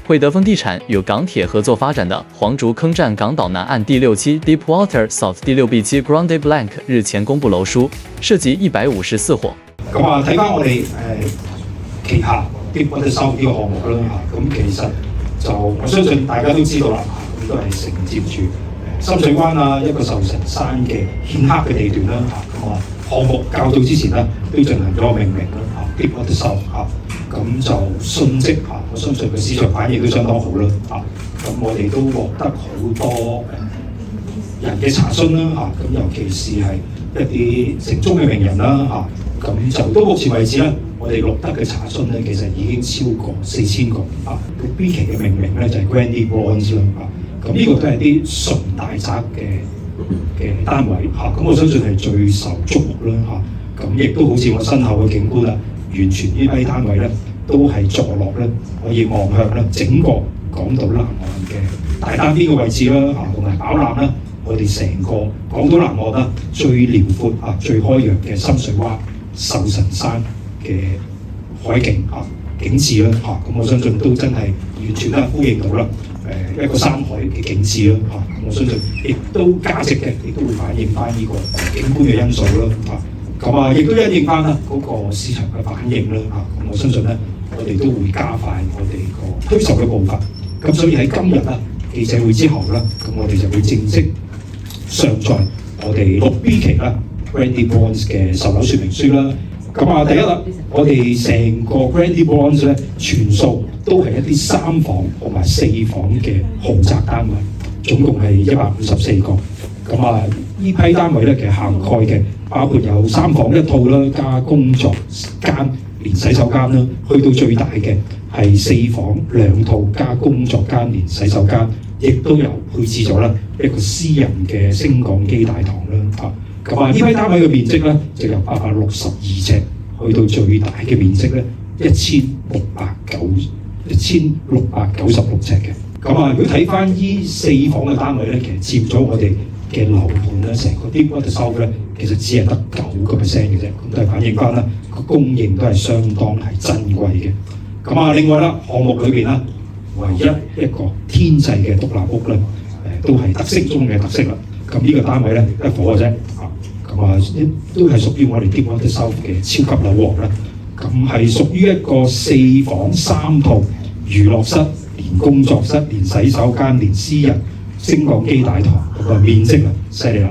惠德丰地产与港鐵合作發展的黃竹坑站港島南岸第6期 Deepwater South 第6B 期 Grande Blanc 日前公布樓書，涉及154夥。咁啊，睇翻我哋旗下 Deepwater South 呢個項目啦嚇，咁其實就我相信大家都知道啦，咁都係承接住深水灣啊一個壽臣山嘅顯赫嘅地段啦嚇，咁啊項目較早之前咧都進行咗命名啦嚇 Deepwater South 嚇，咁就迅即嚇，我相信個市場反應都相當好啦嚇，咁我哋都獲得好多人嘅查詢啦嚇，咁尤其是係一啲城中嘅名人啦嚇，咁就到目前為止咧，我哋錄得嘅查詢咧，其實已經超過4000個啊。咁 B 期嘅命名咧就係 Grande Bronze 啦嚇，咁呢個都係啲純大宅嘅單位嚇，咁我相信係最受矚目啦嚇，咁亦都好似我身後嘅景觀啦，完全呢批單位咧都係坐落咧可以望向咧整個港島南岸嘅大單邊嘅位置啦嚇，同埋飽覽啦。我哋成個港島南岸啦，最遼闊啊、最開揚嘅深水灣、壽臣山嘅海景啊景緻啦嚇，咁我相信都真係完全咧呼應到啦一個山海嘅景緻啦嚇，我相信亦都價值嘅，亦都會反映翻呢個景觀嘅因素啦嚇，咁啊亦都因應翻啦嗰個市場嘅反應啦嚇，咁我相信咧我哋都會加快我哋個推售嘅步伐，咁所以喺今日啦記者會之後啦，咁我哋就會正式上載我哋6B 期啦 Grande Bronze 嘅售樓說明書啦。咁啊，第一啦，我哋成個 Grande Bronze 咧，全數都係一啲3房同埋4房嘅豪宅單位，總共係154個。咁啊，呢批單位咧其實涵蓋嘅包括有3房1套啦，加工作間連洗手間啦，去到最大嘅係4房2套加工作間連洗手間。亦都有配置咗啦一個私人嘅升降機大堂啦嚇，咁啊呢批單位嘅面積咧就由862尺去到最大嘅面積咧1696尺嘅，咁啊如果睇翻呢4房嘅單位咧，其實佔咗我哋嘅樓盤咧成個 Deepwater South 咧，其實只係得9%嘅啫，咁都係反映翻啦個供應都係相當係珍貴嘅，咁啊另外啦項目裏邊啦。唯一一個天際嘅獨立屋咧，都係特色中嘅特色啦。咁呢個單位咧1伙嘅啫，咁啊都係屬於我哋 Deepwater South 嘅超級樓王啦。咁係屬於一個4房3套娛樂室、連工作室、連洗手間、連私人升降機大堂，咁啊面積啊犀利啦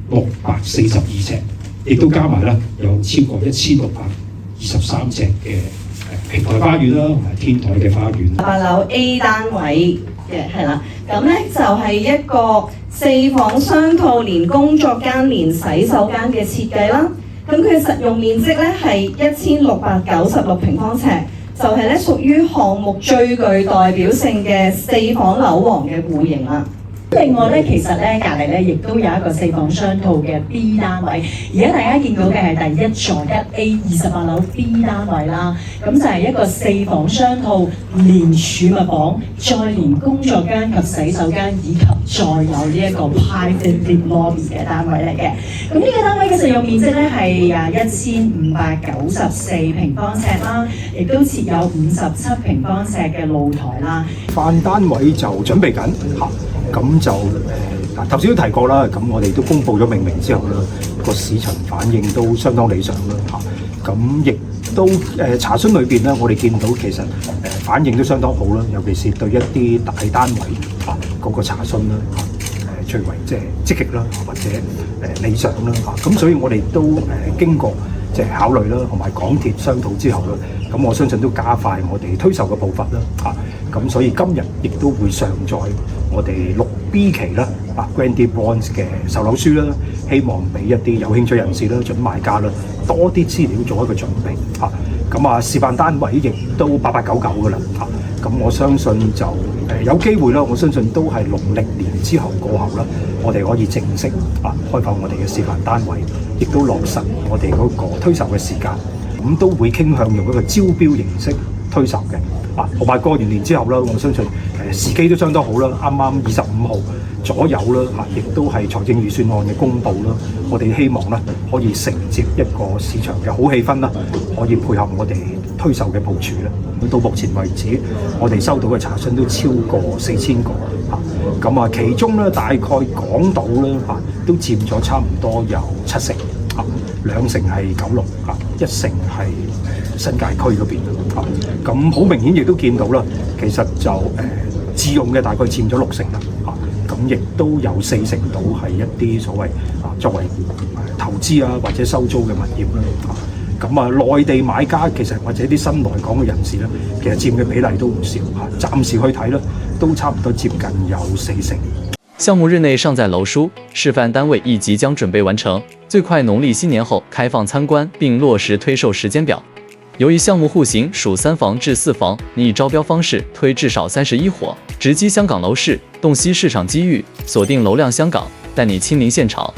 ，2642尺，亦都加埋啦有超過1623尺嘅。平台花園啦，同埋天台嘅花園。8樓 A 單位嘅係啦，咁咧就係一個4房雙套連工作間連洗手間嘅設計啦。咁佢實用面積咧係1696平方尺，就係咧屬於項目最具代表性嘅4房樓王嘅戶型啦。另外咧，其實咧隔離咧亦都有一個4房雙套嘅 B 單位，而家大家見到嘅係第1座 1A 28樓 B 單位啦。咁就係一個4房雙套連儲物房，再連工作間及洗手間，以及再有呢一個 private lift lobby 嘅單位嚟嘅。咁呢個單位嘅實用面積咧係1594平方尺啦，亦都設有57平方尺嘅露台啦。範單位就準備緊嚇。咁就頭先都提過啦，咁我哋都公布咗命名之後啦，個市場反應都相當理想啦嚇。咁亦都查詢裏邊咧，我哋見到其實反應都相當好啦，尤其是對一啲大單位嚇嗰個查詢啦嚇，最為即係積極啦，或者理想啦嚇。咁所以我哋都經過即係考慮啦，同埋港鐵商討之後啦，咁我相信都加快我哋推售嘅步伐啦嚇。咁所以今日亦都會上載我哋6B 期啦，Grande Bronze 嘅售樓書啦，希望俾一啲有興趣人士啦、準買家啦，多啲資料做一個準備嚇。咁啊，示範單位亦都8899噶啦嚇。咁我相信就有機會啦，我相信都係農曆年之後過後啦，我哋可以正式開放我哋嘅示範單位，亦都落實我哋嗰個推售嘅時間。咁都會傾向用一個招標形式推售嘅。同埋過完年之後啦，我相信時機都相當好啦。啱啱25號左右啦嚇，亦都係財政預算案嘅公佈啦。我哋希望咧可以承接一個市場嘅好氣氛啦，可以配合我哋推售嘅部署啦。到目前為止，我哋收到嘅查詢都超過4000個嚇。咁啊，其中咧大概港島咧嚇都佔咗差唔多有70%嚇，2成係九龍嚇，1成係新界區嗰邊嚇。咁好明顯亦都見到啦，其實就自用嘅大概佔咗6成啦嚇。咁亦都有4成到係一啲所謂作為投資啊或者收租嘅物業啦嚇。咁內地買家其實或者啲新來港嘅人士咧，其實佔嘅比例都唔少嚇。暫時去睇咧，都差唔多接近有4成。項目日內尚在樓書，示範單位亦即將準備完成，最快農曆新年後開放參觀並落實推售時間表。由於項目戶型屬3房至4房，擬以招標方式推至少31伙，直擊香港樓市，洞悉市場機遇，鎖定樓量香港，帶你親臨現場。